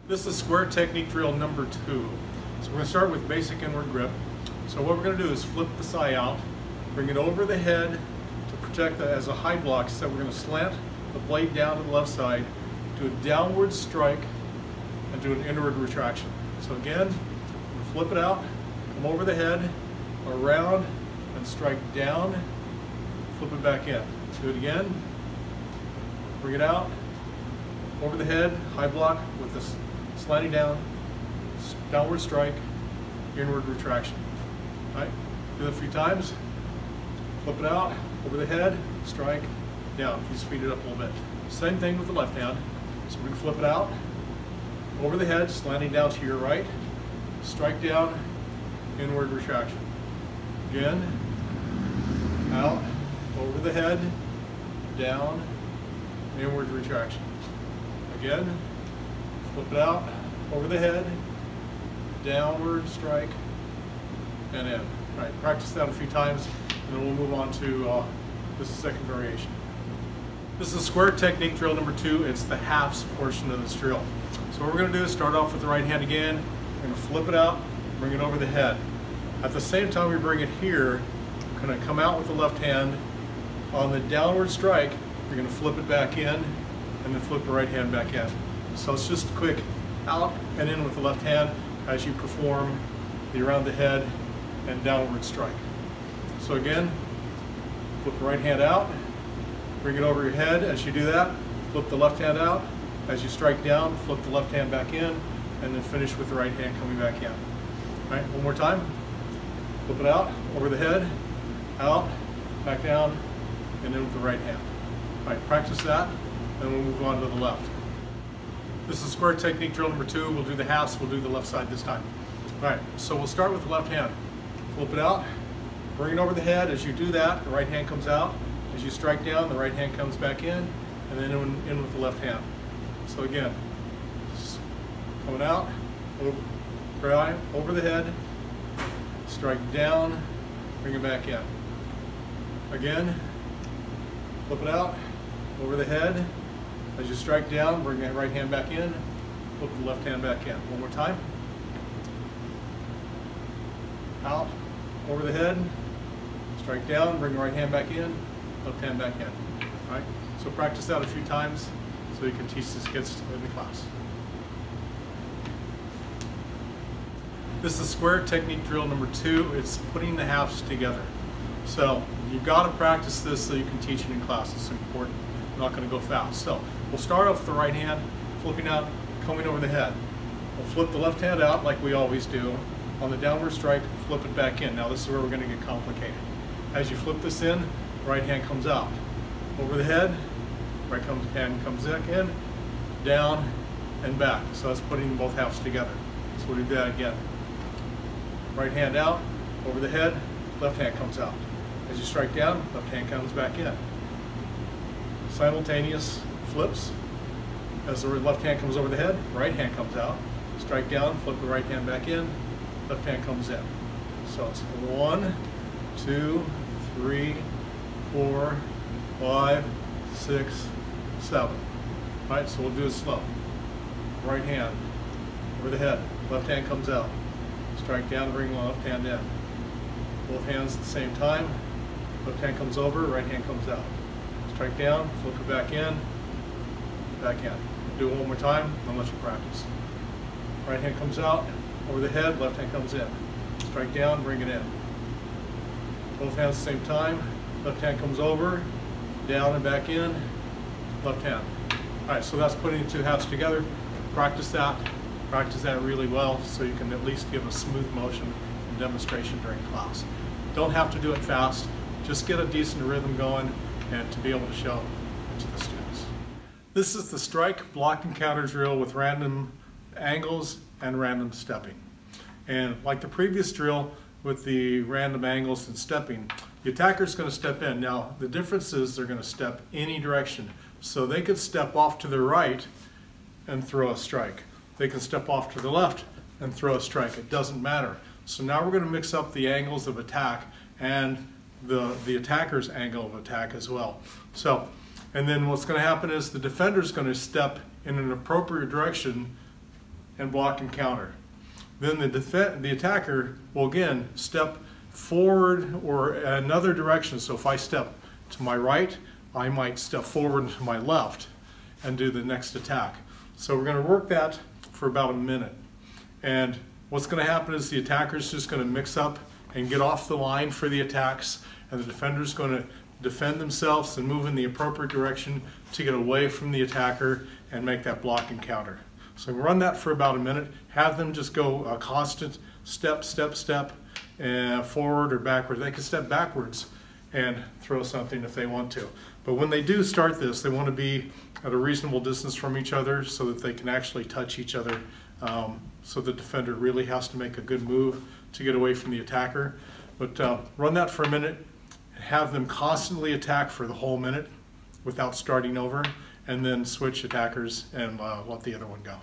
This is square technique drill number 2. So we're going to start with basic inward grip. So what we're going to do is flip the thigh out, bring it over the head to protect it as a high block. So we're going to slant the blade down to the left side, do a downward strike, and do an inward retraction. So again, we'll flip it out, come over the head, around, and strike down, flip it back in. Do it again, bring it out, over the head, high block with this sliding down, downward strike, inward retraction. All right, do it a few times, flip it out, over the head, strike, down. If you speed it up a little bit. Same thing with the left hand. So we're going to flip it out, over the head, slanting down to your right, strike down, inward retraction. Again, out, over the head, down, inward retraction. Again, flip it out, over the head, downward strike, and in. All right, practice that a few times, and then we'll move on to this second variation. This is square technique drill number 2. It's the halves portion of this drill. So what we're going to do is start off with the right hand again. We're going to flip it out, bring it over the head. At the same time we bring it here, we're going to come out with the left hand. On the downward strike, you're going to flip it back in, and then flip the right hand back in. So it's just a quick out and in with the left hand as you perform the around the head and downward strike. So again, flip the right hand out, bring it over your head. As you do that, flip the left hand out. As you strike down, flip the left hand back in, and then finish with the right hand coming back in. All right, one more time. Flip it out, over the head, out, back down, and in with the right hand. All right, practice that, then we'll move on to the left. This is square technique drill number 2. We'll do the halves, we'll do the left side this time. All right, so we'll start with the left hand. Flip it out, bring it over the head. As you do that, the right hand comes out. As you strike down, the right hand comes back in, and then in with the left hand. So again, coming out, over the head, strike down, bring it back in. Again, flip it out, over the head. As you strike down, bring that right hand back in, flip the left hand back in. One more time. Out, over the head, strike down, bring the right hand back in, left hand back in. All right? So practice that a few times so you can teach these kids in the class. This is square technique drill number 2. It's putting the halves together. So you've got to practice this so you can teach it in class. It's important. I'm not going to go fast. So we'll start off with the right hand, flipping out, coming over the head. We'll flip the left hand out like we always do. On the downward strike, flip it back in. Now this is where we're going to get complicated. As you flip this in, right hand comes out. Over the head, right hand comes back in, down, and back. So that's putting both halves together. So we'll do that again. Right hand out, over the head, left hand comes out. As you strike down, left hand comes back in. Simultaneous flips. As the left hand comes over the head, right hand comes out. Strike down, flip the right hand back in, left hand comes in. So it's 1, 2, 3, 4, 5, 6, 7. All right, so we'll do it slow. Right hand over the head, left hand comes out. Strike down, bring the left hand in. Both hands at the same time. Left hand comes over, right hand comes out. Strike down, flip it back in, back in. Do it one more time, then let you practice. Right hand comes out, over the head, left hand comes in. Strike down, bring it in. Both hands at the same time. Left hand comes over, down and back in, left hand. All right, so that's putting the two halves together. Practice that really well so you can at least give a smooth motion and demonstration during class. Don't have to do it fast, just get a decent rhythm going and to be able to show it to the students. This is the strike, block, and counter drill with random angles and random stepping. And like the previous drill with the random angles and stepping, the attacker is going to step in. Now the difference is they're going to step any direction. So they could step off to the right and throw a strike. They can step off to the left and throw a strike. It doesn't matter. So now we're going to mix up the angles of attack and the attacker's angle of attack as well. So, and then what's going to happen is the defender is going to step in an appropriate direction and block and counter. Then the attacker will again step forward or another direction. So if I step to my right, I might step forward to my left and do the next attack. So we're going to work that for about a minute. And what's going to happen is the attacker is just going to mix up and get off the line for the attacks, and the defender is going to defend themselves and move in the appropriate direction to get away from the attacker and make that block and counter. So run that for about a minute. Have them just go a constant step, step, step, and forward or backward. They can step backwards and throw something if they want to. But when they do start this, they want to be at a reasonable distance from each other so that they can actually touch each other. So the defender really has to make a good move to get away from the attacker. But run that for a minute. Have them constantly attack for the whole minute without starting over, and then switch attackers and let the other one go.